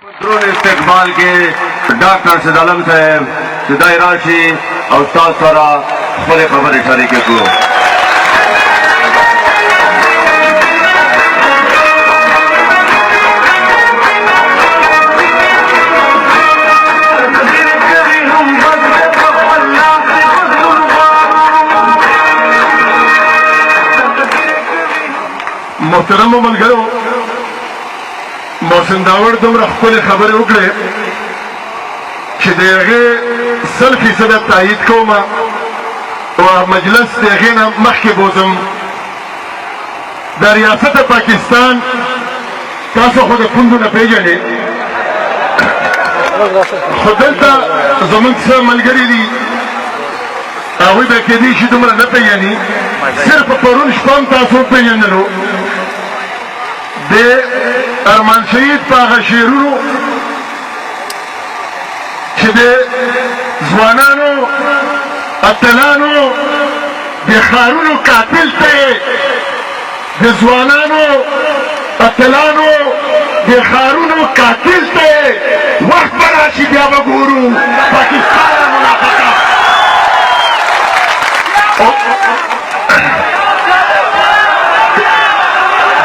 درون استقبال کې ډاکټر سید عالم صاحب سیدای راشي او استاد سره خپل خبرې شریکې کړو. محترم ملګرو، محسن داوړ دومره ښکلې خبرې وکړې چې د هغې 100% تایید کوم او مجلس د هغې نه مخکې بوځم. د ریاست پاکستان تاسو خو د پوندو نه پېژنئ، خو دلته زموږ څه ملګري دي هغوی به کېدای شي دومره نه پېژني. صرف پرون شپه هم تاسو وپېژندلو د ارمان شهید په هغه شعرونو چې د ځوانانو اتلانو د ښارونو قاتل ته یې د ځوانانو اتلانو د ښارونو قاتل ته یې وخت به راشي بیا به ګورو پاکستان منافقه.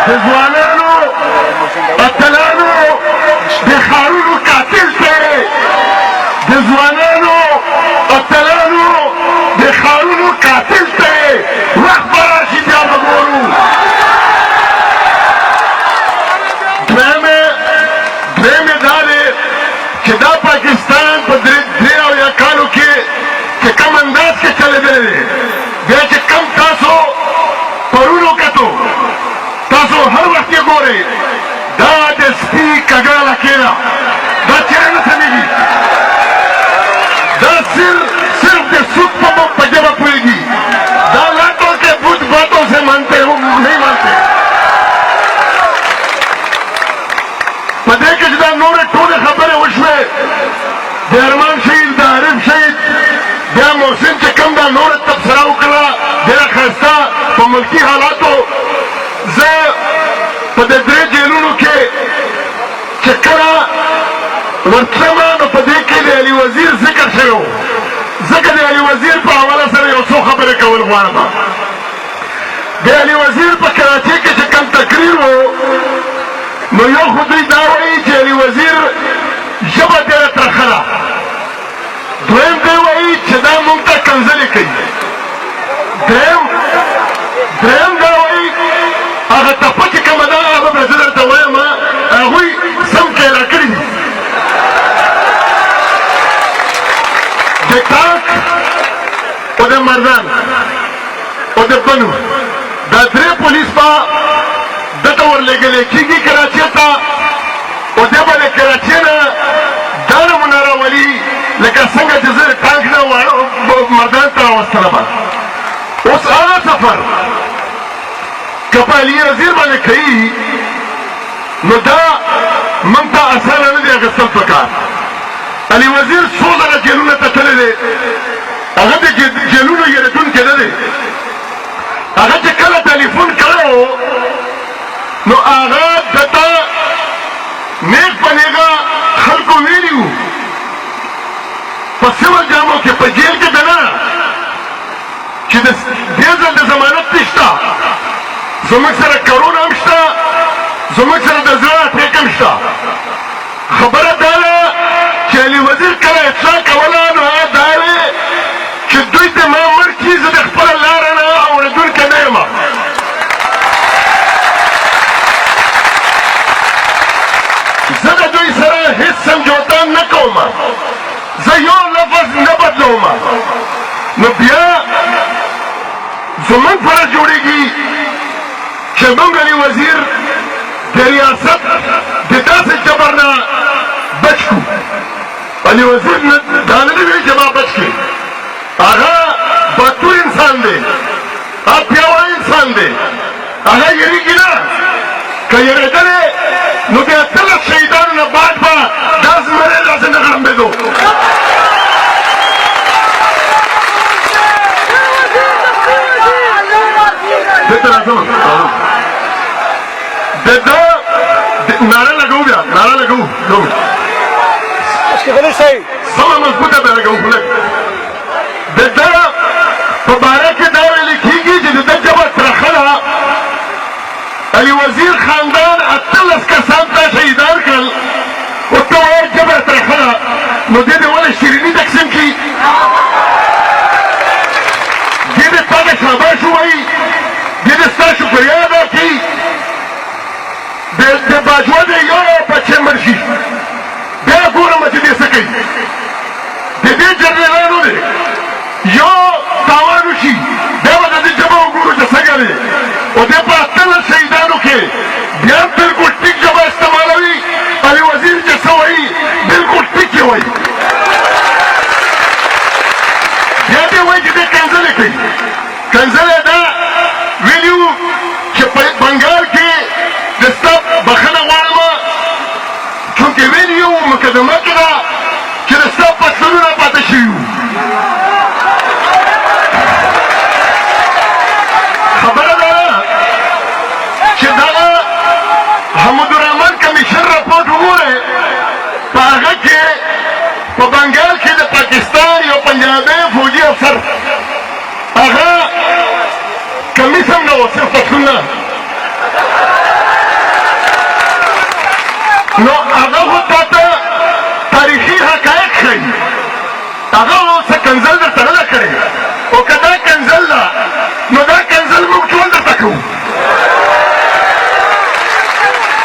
د ځوانانو اتلانو د ښارونو قاتل ته د ځوانانو اتلانو د ښارونو قاتل ته وخت به راشي بیا به ګورو. دویمې دا دی چې دا پاکستان په 83 کالو کې چې کوم انداز کې چلېدلی دی، بیا چې کم تاسو پرون وکتو تاسو هر وخت یې ګورئ دا د سپي کږه لکېنه دا چېرې نه سمېږي، دا صرف د سود په ژبه پوهېږي. دا لاتو کے بت باتوں سے مانتے ہو نہیں مانتے. په دې کې چې دا نورې ټولې خبرې وشوې د ارمان شهید د عارف شهید بیا محسن چې کوم دا نوره تبصره وکړه ډېره ښایسته په ملکي حالاتو. زه په د 3 جیلونو کې چې کله ورتلم نو په دې کې د علي وزیر ذکر شوی و، ځکه د علي وزیر په حواله سره یو څو خبرې کول غواړم. د علي وزیر په کراچۍ کې چې کوم تقریر و نو یو خو دوی دا وایي چې علي وزیر ژبه ډېره ترخه ده، دویم دی وایي چې دا موږ ته کنځلې کوي، دریم دا وایي هغه ټپه چې کومه ده هغه به زه درته وایم هغوی سم کیله کړي دي. د تاک او د مردان او د بنو دا 3 پولیس به دته ورلېږلی کېږي کراچۍ ته او دی به د کراچۍ نه دا نمونه راولي لکه څنګه چې زه د ټانک نه مردان ته راوستله به. اوس هغه سفر که په علي وزیر باندې کوي نو دا موږ ته اسانه نه دی اخیستل پکار. علي وزیر څو ځله جیلونو ته تللی دی، هغه د جیلونو یریدونکی نه دی. هغه چې کله ټلیفون کړی و نو هغه دته نیغ په نیغه خلکو ویلي وو په سیول جامو کې په جیل کې دننه چې دې ځل د ضمانت نشته، زموږ سره کرونا هم شته، زموږ سره د زړه اټیک هم شته. خبره دا ده چې علي وزیر کله اطلاع کوله نو هغه دا وې چې دوی ته ما مړ کړي، زه د خپله لاره نه اورېدونکی نه یم. زه د دوی سره هېڅ سمجوتا نه کوم، زه یو لفظ نه بدلوم. نو بیا زموږ فرض جوړېږي چې موږ علي وزیر د ریاست د داسې جبر نه بچ کړو. علي وزیر دا نه دی ویلي چې ما بچ کړي، هغه باتور انسان دی، هغه پیاوړی انسان دی، هغه یېرېږي نه. که یېرېدلی نو د 18 شهیدانو نه بعد به دا زمری داسې نه غړمبېدو. دلته راځم د ده ناره لګوو، بیا ناره لګوو. سمه مضبوطه به لګوو خو لږ د ده په باره کې دا ویل کېږي چې د ده ژبه ترخه ده علي وزیر خاندان 18 کسان ته شهیدان کړل او ته وایې ژبه ترخه ده نو دې دې ولې شیریني تقسیم کړي دې دې تا ته شاباش ووایي دې دې ستا شکریا ادا کړي د باجوه دې یو بچی مړ شي بیا ګورم چې دې څه کوي د دې جنرالانو دی یو تاوان وشي بیا به د دې ژبه وګورو چې څنګه دی او دې په 18 شهیدانو کې بیا بلکل ټیک ژبه استعمالوي علي وزیر چې څه وایي بلکل ټیک یې وایي بیا دې وایي چې دې کنځلې کوي کنځلې دا ویلي وو چې په بنګال کې د ستا بخښنه غواړم چونکې ویلي یو مقدمه کې ده چې د ستا پتلونونه پاته شوي وو خبره ده چې دغه حمودالرحمن کمیشن راپورټ وګورئ په هغه کې په بنګال کې د پاکستان یو پنجابی فوجي افسر هغه کمیس هم نه و صرف پتلونه نو هغه خو تا ته تاریخي حقایق ښایي هغه څه کنځل درته نه ده کړې او که دا کنځل ده نو دا کنځل موږ ټول درته کوو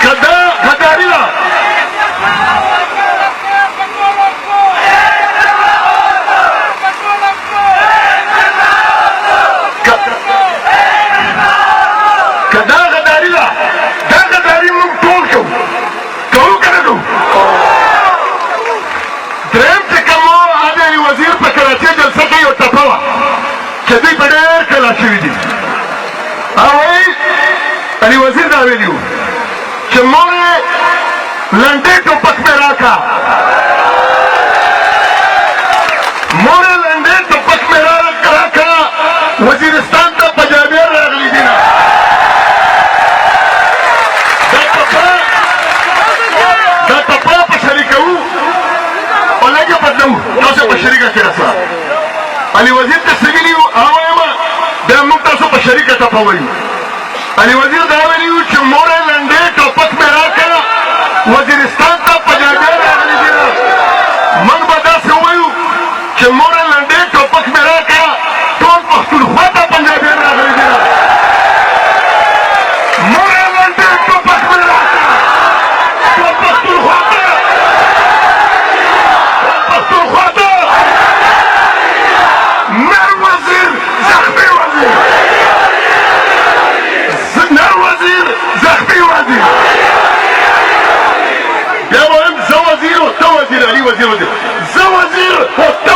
که دا غداري ده که دا غداري ده دا غداري موږ ټول کوو کوو که نه کوو درېیم چې کوم و هغه علي وزیر په کراچۍ جلسه کې یو ټپه وه چې دوی په ډېر کلا شوي دي هغه وایي علي وزیر دا ویلي وو چې مور یې لنډۍ ټوپک مې راکړه مور یې لنډۍ ټوپک مې راکړه وزیرستان ته پنجابیان راغلي دي نه دا ټپه په شریکوو او لږ یې بدلوو تاسو په شریکه کې راسه علي وزیر ته څه ویلي وو هغه وایم بیا موږ تاسو په شریکه ټپه وایو علي وزیر دا ویلي وو چې مور یې لنډۍ ټوپک مې راکړه وزیرستان ته پنجابیان راغلي دي نه موږ به داسې ووایو چې مور یې لنډۍ ټوپک مې راکړه ټول پښتونخوا ته پنجابیان راغلي دي نه مور یې لنډۍ ټوپک مې راکړه ټول پښتونخوا ته پښتونخوا ته نر وزیر زخمي وزیر نر وزیر زخمي وزیر بیا وایم زه وزیر او ته وزیر علي وزیر زه وزیر او ته